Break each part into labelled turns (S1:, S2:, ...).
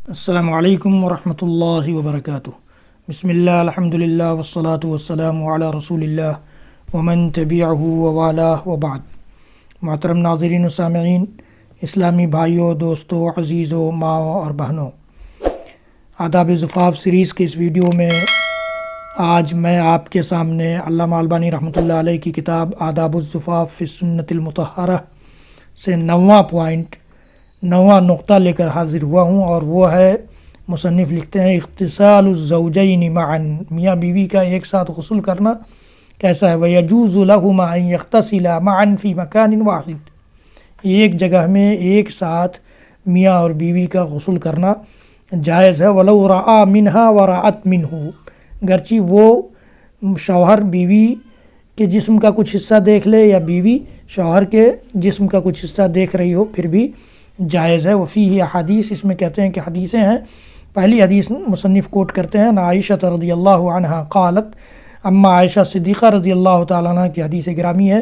S1: السلام علیکم ورحمۃ اللہ وبرکاتہ۔ بسم اللہ الحمدللہ والصلاة والسلام علی رسول اللہ ومن تبعہ ووالاہ وبعد۔ محترم ناظرین و سامعین، اسلامی بھائیوں، دوستوں، عزیزوں، ماؤں اور بہنوں، آداب زفاف سیریز کے اس ویڈیو میں آج میں آپ کے سامنے علامہ البانی رحمۃ اللہ علیہ کی کتاب آداب الزفاف فی السنۃ المطہرہ سے 9واں نقطہ لے کر حاضر ہوا ہوں، اور وہ ہے، مصنف لکھتے ہیں، اغتسال الزوجین معا، میاں بیوی کا ایک ساتھ غسل کرنا کیسا ہے؟ وَيَجُوزُ لَهُمَا أَن يَغْتَسِلَا مَعًا فِي مَكَانٍ وَاحِدٍ، ایک جگہ میں ایک ساتھ میاں اور بیوی کا غسل کرنا جائز ہے۔ وَلَوْ رَأَى مِنْهَا وَرَأَتْ مِنْهُ، گرچہ وہ شوہر بیوی کے جسم کا کچھ حصہ دیکھ لے یا بیوی شوہر کے جسم کا کچھ حصہ دیکھ رہی ہو، پھر بھی جائز ہے۔ وفیہ احادیث، اس میں کہتے ہیں کہ حدیثیں ہیں۔ پہلی حدیث مصنف کوٹ کرتے ہیں، عائشہ رضی اللہ عنہا قالت، اما عائشہ صدیقہ رضی اللہ تعالیٰ عنہ کی حدیث گرامی ہے،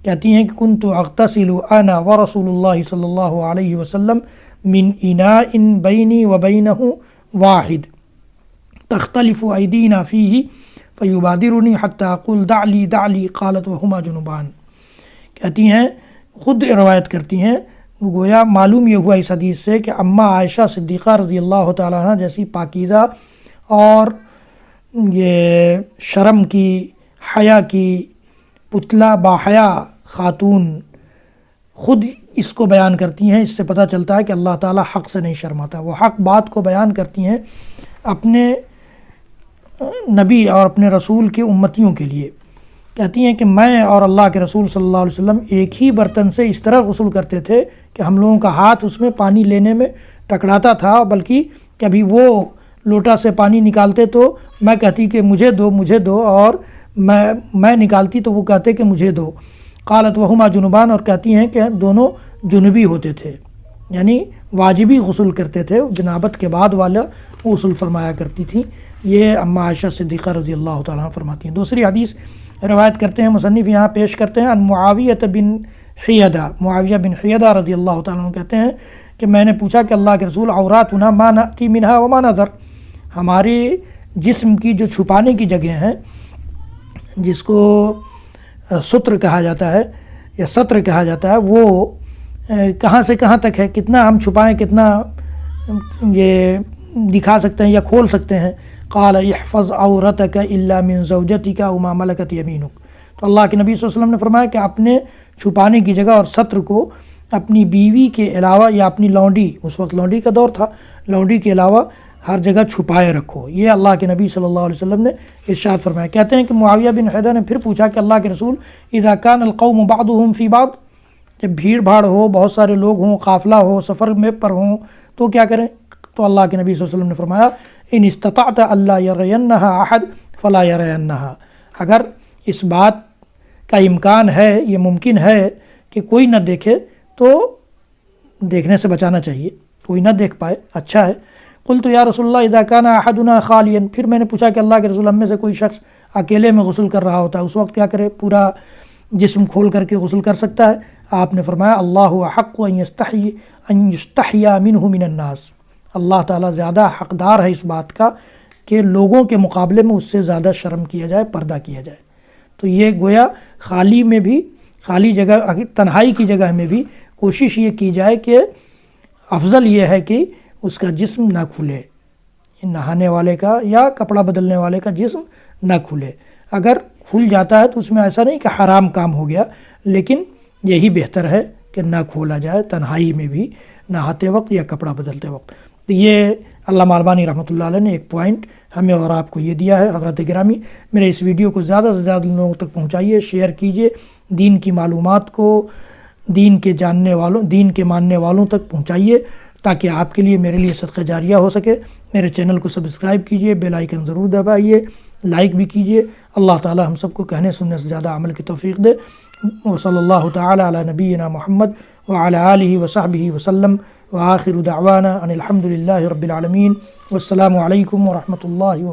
S1: کہتی ہیں کہ کنت اغتسل انا ورسول اللہ صلی اللہ علیہ وسلم من اناء بینی وبینہ واحد تختلف ایدینا فیہ فیبادرنی حتی اقول دع لی قالت وہما جنبان۔ کہتی ہیں، خود روایت کرتی ہیں، گویا معلوم یہ ہوا اس حدیث سے کہ اماں عائشہ صدیقہ رضی اللہ تعالیٰ عنہ جیسی پاکیزہ اور یہ شرم کی، حیا کی، پتلا باحیا خاتون خود اس کو بیان کرتی ہیں۔ اس سے پتہ چلتا ہے کہ اللہ تعالیٰ حق سے نہیں شرماتا، وہ حق بات کو بیان کرتی ہیں اپنے نبی اور اپنے رسول کے امتیوں کے لیے۔ کہتی ہیں کہ میں اور اللہ کے رسول صلی اللہ علیہ وسلم ایک ہی برتن سے اس طرح غسل کرتے تھے کہ ہم لوگوں کا ہاتھ اس میں پانی لینے میں ٹکراتا تھا، بلکہ کبھی وہ لوٹا سے پانی نکالتے تو میں کہتی کہ مجھے دو، اور میں نکالتی تو وہ کہتے کہ مجھے دو۔ قالت وہما جنبان، اور کہتی ہیں کہ دونوں جنبی ہوتے تھے، یعنی واجبی غسل کرتے تھے، جنابت کے بعد والا غسل فرمایا کرتی تھی۔ یہ اماں عائشہ صدیقہ رضی اللہ تعالیٰ عنہ فرماتی ہیں۔ دوسری حدیث روایت کرتے ہیں مصنف، یہاں پیش کرتے ہیں، ان معاویہ بن حیدہ رضی اللہ تعالیٰ عنہ کہتے ہیں کہ میں نے پوچھا کہ اللہ کے رسول، عوراتنا ما نأتی منہا وما نذر، ہمارے جسم کی جو چھپانے کی جگہ ہیں، جس کو ستر کہا جاتا ہے یا ستر کہا جاتا ہے، وہ کہاں سے کہاں تک ہے، کتنا ہم چھپائیں، کتنا یہ دکھا سکتے ہیں یا کھول سکتے ہیں؟ قال احفظ عورتک الا من زوجتک وما ملکت یمینک، تو اللہ کے نبی صلی اللہ علیہ وسلم نے فرمایا کہ اپنے چھپانے کی جگہ اور ستر کو اپنی بیوی کے علاوہ یا اپنی لونڈی، اس وقت لونڈی کا دور تھا، لونڈی کے علاوہ ہر جگہ چھپائے رکھو، یہ اللہ کے نبی صلی اللہ علیہ وسلم نے ارشاد فرمایا۔ کہتے ہیں کہ معاویہ بن حیدہ نے پھر پوچھا کہ اللہ کے رسول، اذا کان القوم بعضهم فی بعض، جب بھیڑ بھاڑ ہو، بہت سارے لوگ ہوں، قافلہ ہو، سفر میں پر ہوں، تو کیا کریں؟ تو اللہ کے نبی صلی اللہ علیہ وسلم نے فرمایا، ان استطعت الا یرینہا احد فلا یرینہا، اگر اس بات کا امکان ہے، یہ ممکن ہے کہ کوئی نہ دیکھے تو دیکھنے سے بچانا چاہیے، کوئی نہ دیکھ پائے اچھا ہے۔ قلت یا رسول اللہ اذا کان احدنا خالیا، پھر میں نے پوچھا کہ اللہ کے رسول، ہم میں سے کوئی شخص اکیلے میں غسل کر رہا ہوتا ہے، اس وقت کیا کرے؟ پورا جسم کھول کر کے غسل کر سکتا ہے؟ آپ نے فرمایا، اللہ احق ان یستحیا منہ من الناس، اللہ تعالیٰ زیادہ حقدار ہے اس بات کا کہ لوگوں کے مقابلے میں اس سے زیادہ شرم کیا جائے، پردہ کیا جائے۔ تو یہ گویا خالی میں بھی، خالی جگہ، تنہائی کی جگہ میں بھی کوشش یہ کی جائے کہ افضل یہ ہے کہ اس کا جسم نہ کھلے، نہانے والے کا یا کپڑا بدلنے والے کا جسم نہ کھلے۔ اگر کھل جاتا ہے تو اس میں ایسا نہیں کہ حرام کام ہو گیا، لیکن یہی بہتر ہے کہ نہ کھولا جائے تنہائی میں بھی، نہاتے وقت یا کپڑا بدلتے وقت۔ تو یہ علامہ البانی رحمۃ اللہ علیہ نے ایک پوائنٹ ہمیں اور آپ کو یہ دیا ہے۔ حضرات گرامی، میرے اس ویڈیو کو زیادہ سے زیادہ لوگوں تک پہنچائیے، شیئر کیجیے، دین کی معلومات کو دین کے جاننے والوں، دین کے ماننے والوں تک پہنچائیے، تاکہ آپ کے لیے، میرے لیے صدقہ جاریہ ہو سکے۔ میرے چینل کو سبسکرائب کیجیے، بیل آئیکن ضرور دبائیے، لائک بھی کیجیے۔ اللہ تعالی ہم سب کو کہنے سننے سے زیادہ عمل کی توفیق دے۔ وصلی اللہ تعالی علی نبینا محمد وعلی آلہ وصحبہ وسلم، وآخر دعوانا ان الحمد للہ رب العالمین، والسلام علیکم ورحمۃ اللہ وبرکاتہ۔